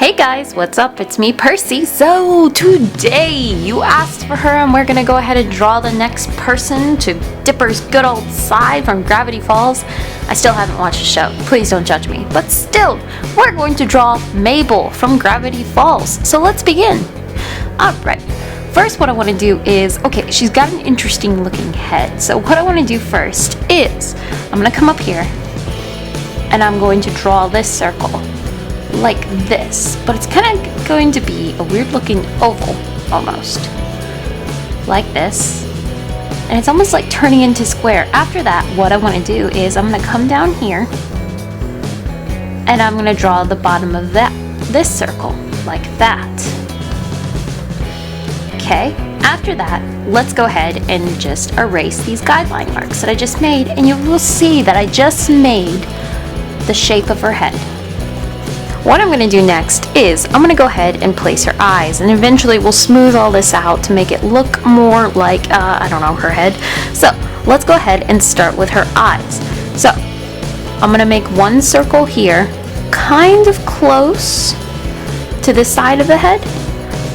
Hey guys, what's up? It's me, Percy. So today you asked for her and we're gonna go ahead and draw the next person to Dipper's good old side from Gravity Falls. I still haven't watched the show, please don't judge me, but still, we're going to draw Mabel from Gravity Falls. So let's begin. Alright, first what I want to do is, okay, she's got an interesting looking head. So what I want to do first is, I'm gonna come up here and I'm going to draw this circle like this, but it's kind of going to be a weird looking oval almost like this, and it's almost like turning into square. After that, what I want to do is I'm going to come down here and I'm going to draw the bottom of this circle like that. Okay, after that, let's go ahead and just erase these guideline marks that I just made, and you will see that I just made the shape of her head. What I'm going to do next is I'm going to go ahead and place her eyes, and eventually we'll smooth all this out to make it look more like, I don't know, her head. So let's go ahead and start with her eyes. So I'm going to make one circle here, kind of close to the side of the head,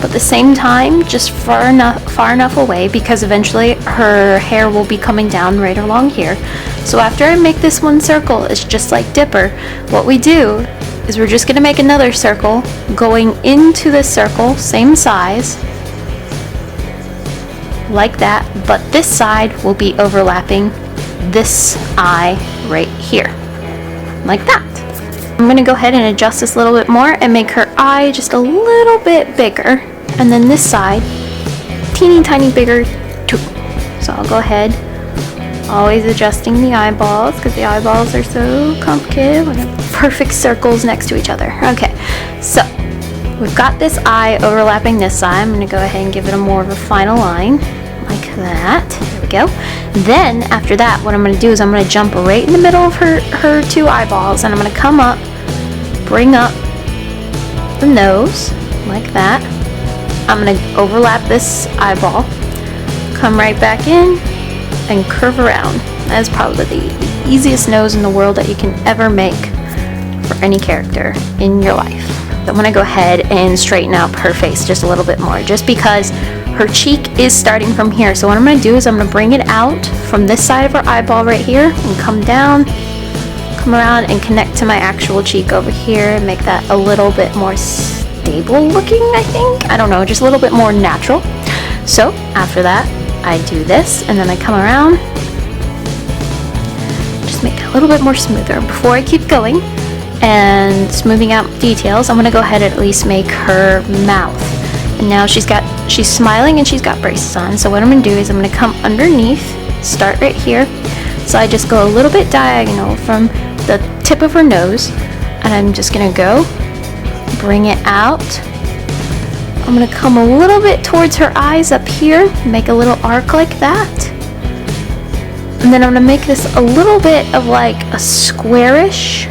but at the same time just far enough away, because eventually her hair will be coming down right along here. So after I make this one circle, it's just like Dipper. What we do is we're just going to make another circle going into this circle, same size, like that, but this side will be overlapping this eye right here, like that. I'm going to go ahead and adjust this a little bit more and make her eye just a little bit bigger, and then this side teeny tiny bigger too. So I'll go ahead, always adjusting the eyeballs because the eyeballs are so complicated when they're perfect circles next to each other. Okay, so we've got this eye overlapping this eye. I'm going to go ahead and give it a more of a final line like that. There we go. Then after that, what I'm going to do is I'm going to jump right in the middle of her two eyeballs, and I'm going to come up, bring up the nose like that. I'm going to overlap this eyeball, come right back in, and curve around. That is probably the easiest nose in the world that you can ever make for any character in your life. I'm going to go ahead and straighten out her face just a little bit more, just because her cheek is starting from here. So what I'm going to do is I'm going to bring it out from this side of her eyeball right here and come down, come around and connect to my actual cheek over here and make that a little bit more stable looking, I think. I don't know, just a little bit more natural. So after that, I do this, and then I come around, just make it a little bit more smoother. Before I keep going and smoothing out details, I'm going to go ahead and at least make her mouth. And now she's smiling and she's got braces on. So what I'm going to do is I'm going to come underneath, start right here. So I just go a little bit diagonal from the tip of her nose, and I'm just going to go, bring it out. I'm going to come a little bit towards her eyes up here, make a little arc like that. And then I'm going to make this a little bit of like a squarish,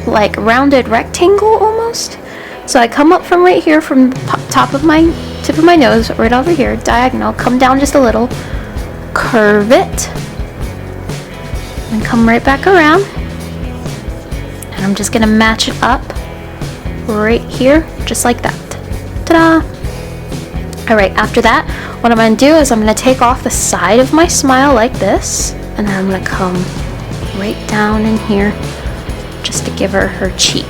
like rounded rectangle almost. So I come up from right here, from the tip of my nose, right over here, diagonal, come down just a little, curve it, and come right back around. And I'm just going to match it up right here, just like that. Ta-da! Alright, after that, what I'm going to do is I'm going to take off the side of my smile like this, and then I'm going to come right down in here just to give her cheek,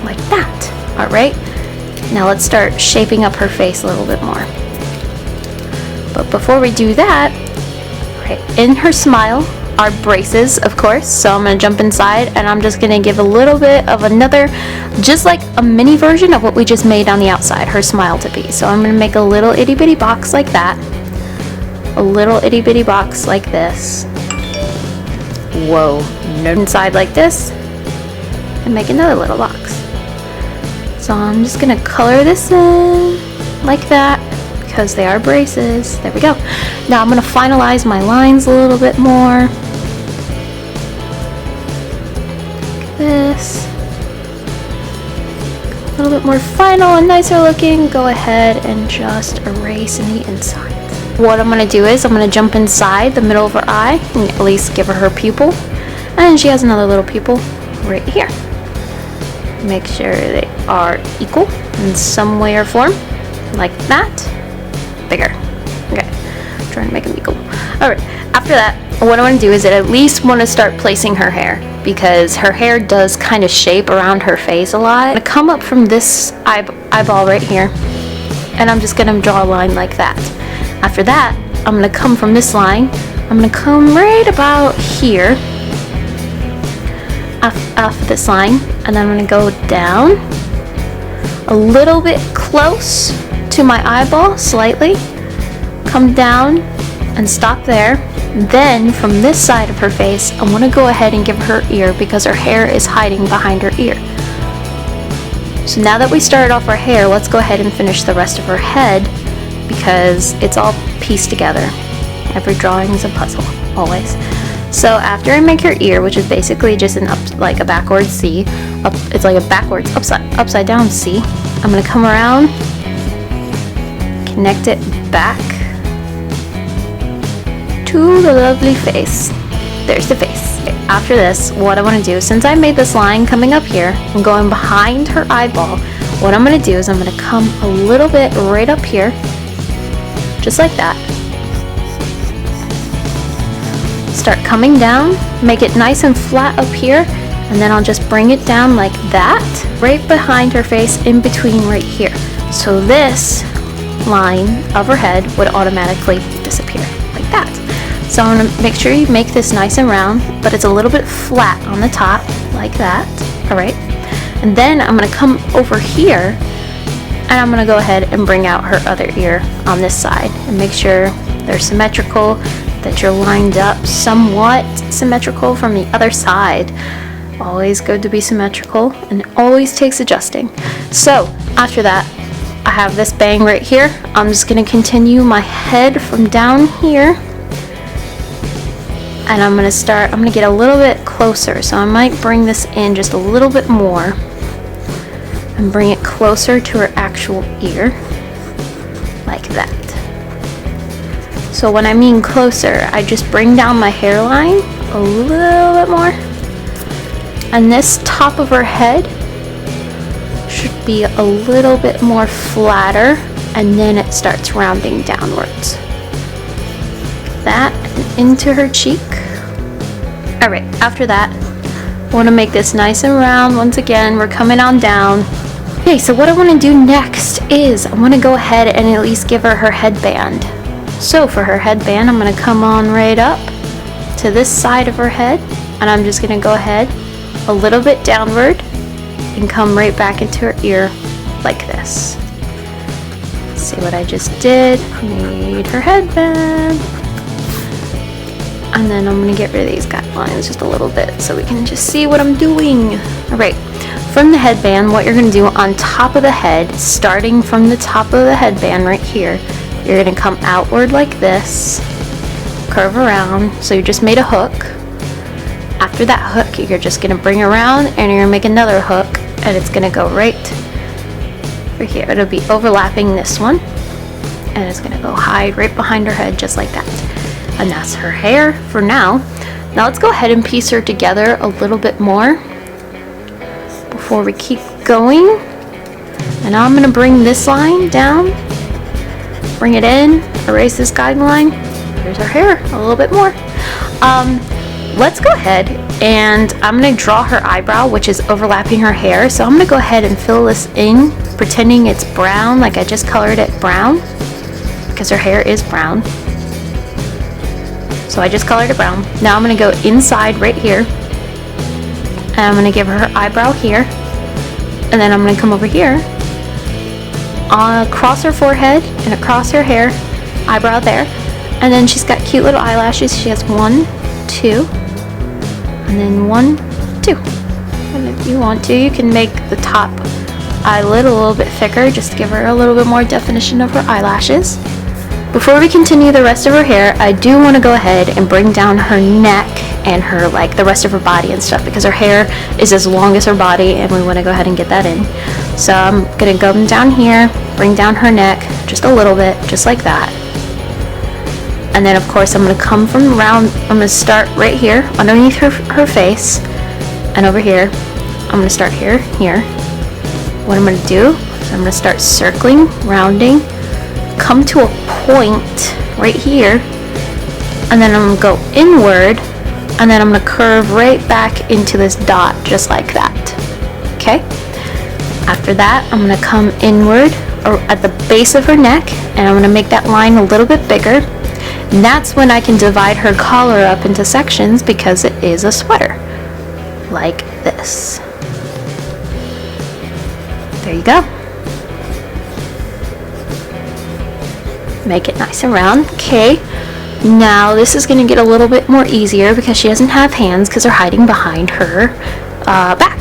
like that. Alright, now let's start shaping up her face a little bit more. But before we do that, right, in her smile are braces, of course, so I'm going to jump inside and I'm just going to give a little bit of another, just like a mini version of what we just made on the outside, her smile to be. So I'm going to make a little itty bitty box like that, a little itty bitty box like this, whoa, inside like this, and make another little box. So I'm just going to color this in like that, because they are braces. There we go. Now I'm going to finalize my lines a little bit more. Like this. A little bit more final and nicer looking. Go ahead and just erase in the inside. What I'm going to do is I'm going to jump inside the middle of her eye and at least give her her pupil. And she has another little pupil right here. Make sure they are equal in some way or form, like that. Bigger. Okay, trying to make them equal. Alright, after that, what I want to do is at least want to start placing her hair, because her hair does kind of shape around her face a lot. I'm going to come up from this eyeball right here, and I'm just going to draw a line like that. After that, I'm going to come from this line, I'm going to come right about here, off this line, and then I'm going to go down a little bit close to my eyeball, slightly, come down and stop there. Then from this side of her face, I want to go ahead and give her ear, because her hair is hiding behind her ear. So now that we started off our hair, let's go ahead and finish the rest of her head, because it's all pieced together. Every drawing is a puzzle, always. So after I make her ear, which is basically just like a backwards C, it's like a backwards upside down C, I'm going to come around, connect it back to the lovely face. There's the face. After this, what I want to do, since I made this line coming up here and going behind her eyeball, what I'm going to do is I'm going to come a little bit right up here, just like that. Start coming down, make it nice and flat up here, and then I'll just bring it down like that, right behind her face, in between right here. So this line of her head would automatically disappear, like that. So I'm going to make sure you make this nice and round, but it's a little bit flat on the top, like that. Alright, and then I'm going to come over here, and I'm going to go ahead and bring out her other ear on this side, and make sure they're symmetrical, that you're lined up somewhat symmetrical from the other side. Always good to be symmetrical, and it always takes adjusting. So after that, I have this bang right here. I'm just going to continue my head from down here, and I'm going to get a little bit closer, so I might bring this in just a little bit more and bring it closer to her actual ear, like that. So when I mean closer, I just bring down my hairline a little bit more, and this top of her head should be a little bit more flatter, and then it starts rounding downwards. That and into her cheek. Alright, after that, I want to make this nice and round. Once again, we're coming on down. Okay, so what I want to do next is I want to go ahead and at least give her headband. So for her headband, I'm going to come on right up to this side of her head, and I'm just going to go ahead a little bit downward and come right back into her ear like this. See what I just did? Made her headband. And then I'm going to get rid of these guidelines just a little bit so we can just see what I'm doing. Alright, from the headband, what you're going to do on top of the head, starting from the top of the headband right here, you're going to come outward like this, curve around, so you just made a hook. After that hook, you're just going to bring around and you're going to make another hook, and it's going to go right over here. It'll be overlapping this one, and it's going to go hide right behind her head just like that. And that's her hair for now. Now let's go ahead and piece her together a little bit more before we keep going. And now I'm going to bring this line down, bring it in, erase this guideline. Here's her hair a little bit more. Let's go ahead and I'm going to draw her eyebrow, which is overlapping her hair. So I'm going to go ahead and fill this in, pretending it's brown, like I just colored it brown, because her hair is brown. So I just colored it brown. Now I'm going to go inside right here, and I'm going to give her eyebrow here, and then I'm going to come over here, across her forehead and across her hair, eyebrow there, and then she's got cute little eyelashes. She has 1, 2, and then 1, 2. And if you want to, you can make the top eyelid a little bit thicker just to give her a little bit more definition of her eyelashes. Before we continue the rest of her hair, I do want to go ahead and bring down her neck and her, like, the rest of her body and stuff, because her hair is as long as her body and we want to go ahead and get that in. So I'm going to go down here, bring down her neck just a little bit, just like that. And then of course I'm going to come from around, I'm going to start right here underneath her face, and over here I'm gonna start here. What I'm gonna do is I'm gonna start circling, rounding, come to a point right here, and then I'm gonna go inward, and then I'm gonna curve right back into this dot just like that. Okay? After that, I'm gonna come inward or at the base of her neck, and I'm gonna make that line a little bit bigger. And that's when I can divide her collar up into sections because it is a sweater. Like this. There you go. Make it nice and round. Okay. Now this is gonna get a little bit more easier because she doesn't have hands because they're hiding behind her back.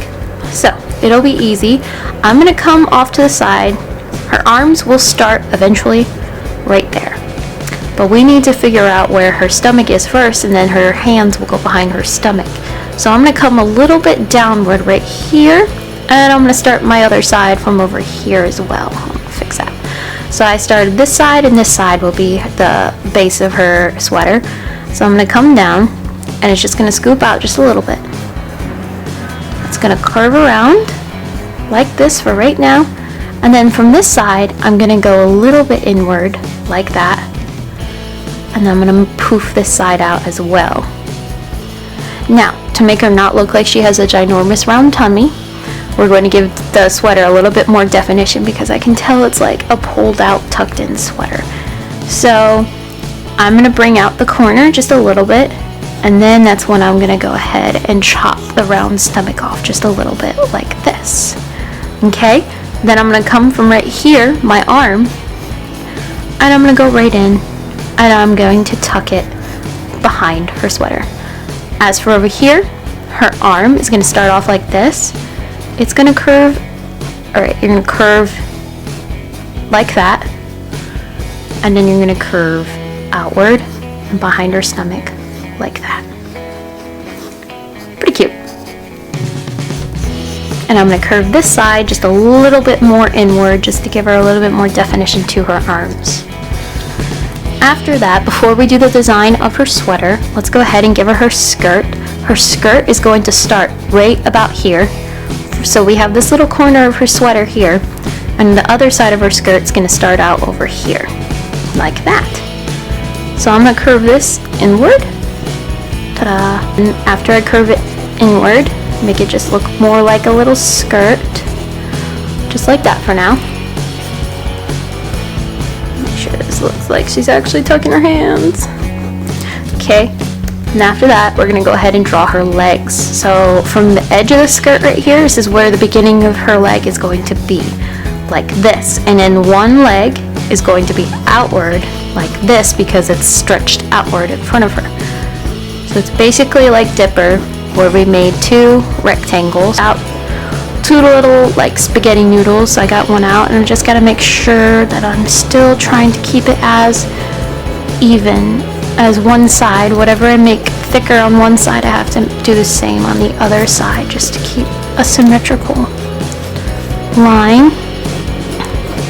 So it'll be easy. I'm gonna come off to the side. Her arms will start eventually right there. But we need to figure out where her stomach is first, and then her hands will go behind her stomach. So I'm gonna come a little bit downward right here, and I'm gonna start my other side from over here as well. I'll fix that. So I started this side, and this side will be the base of her sweater. So I'm gonna come down, and it's just gonna scoop out just a little bit. It's gonna curve around like this for right now, and then from this side I'm gonna go a little bit inward like that, and then I'm gonna poof this side out as well. Now, to make her not look like she has a ginormous round tummy, we're going to give the sweater a little bit more definition because I can tell it's like a pulled out, tucked in sweater. So I'm going to bring out the corner just a little bit, and then that's when I'm going to go ahead and chop the round stomach off just a little bit like this. Okay, then I'm going to come from right here, my arm, and I'm going to go right in, and I'm going to tuck it behind her sweater. As for over here, her arm is going to start off like this. It's going to curve, alright, you're going to curve like that, and then you're going to curve outward and behind her stomach like that. Pretty cute. And I'm going to curve this side just a little bit more inward just to give her a little bit more definition to her arms. After that, before we do the design of her sweater, let's go ahead and give her her skirt. Her skirt is going to start right about here. So we have this little corner of her sweater here, and the other side of her skirt is going to start out over here, like that. So I'm going to curve this inward. Ta-da! And after I curve it inward, make it just look more like a little skirt. Just like that for now. Make sure this looks like she's actually tucking her hands. Okay. And after that, we're going to go ahead and draw her legs. So from the edge of the skirt right here, this is where the beginning of her leg is going to be, like this. And then one leg is going to be outward, like this, because it's stretched outward in front of her. So it's basically like Dipper, where we made two rectangles out, two little like spaghetti noodles. I got one out, and I just got to make sure that I'm still trying to keep it as even as one side. Whatever I make thicker on one side, I have to do the same on the other side just to keep a symmetrical line.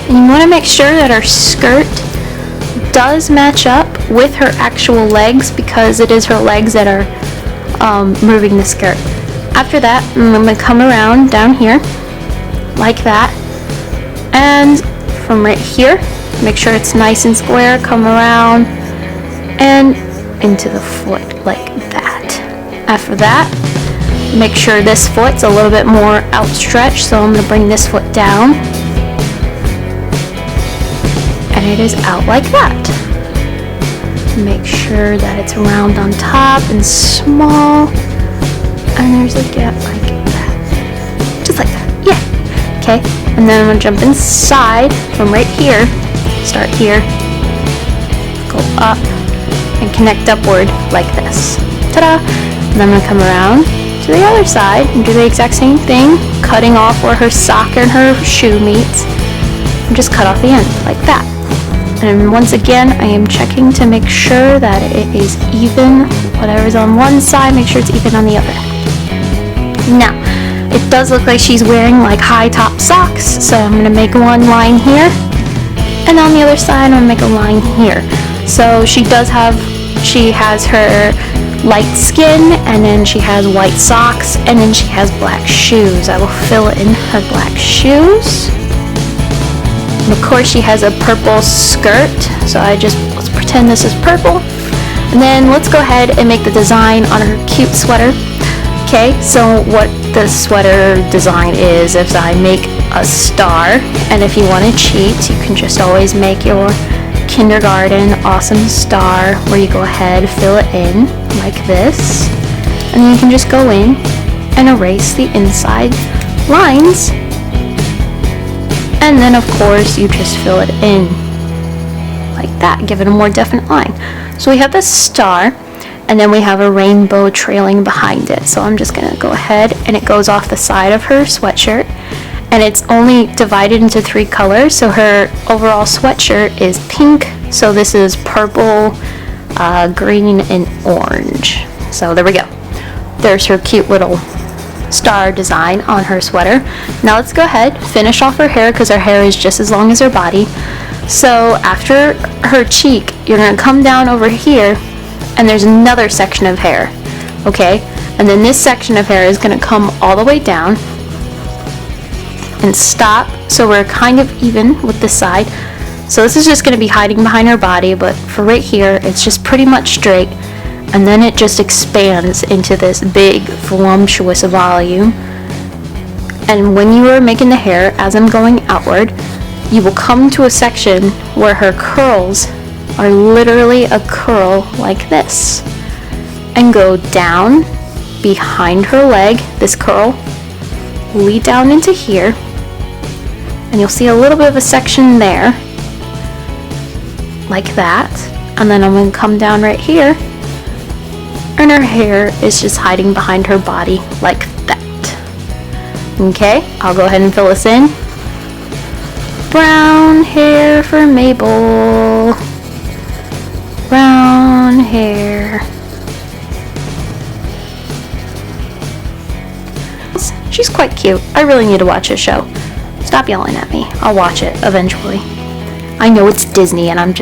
And you want to make sure that our skirt does match up with her actual legs because it is her legs that are moving the skirt. After that, I'm going to come around down here like that, and from right here, make sure it's nice and square, come around and into the foot like that. After that, make sure this foot's a little bit more outstretched, so I'm going to bring this foot down, and it is out like that. Make sure that it's round on top and small, and there's a gap like that, just like that. Yeah. Okay, and then I'm going to jump inside from right here, start here, go up and connect upward like this. Ta-da! And then I'm going to come around to the other side and do the exact same thing, cutting off where her sock and her shoe meets, and just cut off the end like that. And once again, I am checking to make sure that it is even. Whatever's on one side, make sure it's even on the other. Now, it does look like she's wearing like high top socks, so I'm going to make one line here, and on the other side I'm going to make a line here. So she has her light skin, and then she has white socks, and then she has black shoes. I will fill in her black shoes. And of course she has a purple skirt, so let's pretend this is purple. And then let's go ahead and make the design on her cute sweater. Okay, so what the sweater design is I make a star, and if you want to cheat, you can just always make your kindergarten awesome star where you go ahead, fill it in like this, and then you can just go in and erase the inside lines, and then of course you just fill it in like that, give it a more definite line. So we have this star, and then we have a rainbow trailing behind it. So I'm just gonna go ahead, and it goes off the side of her sweatshirt, and it's only divided into 3 colors. So her overall sweatshirt is pink, so this is purple, green, and orange. So there we go. There's her cute little star design on her sweater. Now let's go ahead, finish off her hair, because her hair is just as long as her body. So after her cheek, you're gonna come down over here, and there's another section of hair, okay? And then this section of hair is gonna come all the way down and stop, so we're kind of even with this side. So this is just gonna be hiding behind her body, but for right here, it's just pretty much straight, and then it just expands into this big, voluptuous volume. And when you are making the hair, as I'm going outward, you will come to a section where her curls are literally a curl like this, and go down behind her leg, this curl, lead down into here, and you'll see a little bit of a section there, like that, and then I'm going to come down right here, and her hair is just hiding behind her body like that. Okay, I'll go ahead and fill this in. Brown hair for Mabel. Brown hair. She's quite cute. I really need to watch this show. Stop yelling at me. I'll watch it eventually. I know it's Disney and I'm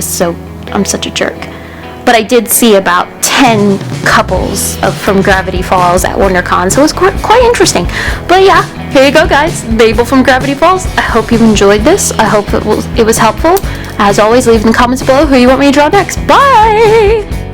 such a jerk. But I did see about 10 couples from Gravity Falls at WonderCon, so it was quite interesting. But yeah, here you go guys, Mabel from Gravity Falls. I hope you enjoyed this. I hope it was helpful. As always, leave in the comments below who you want me to draw next. Bye!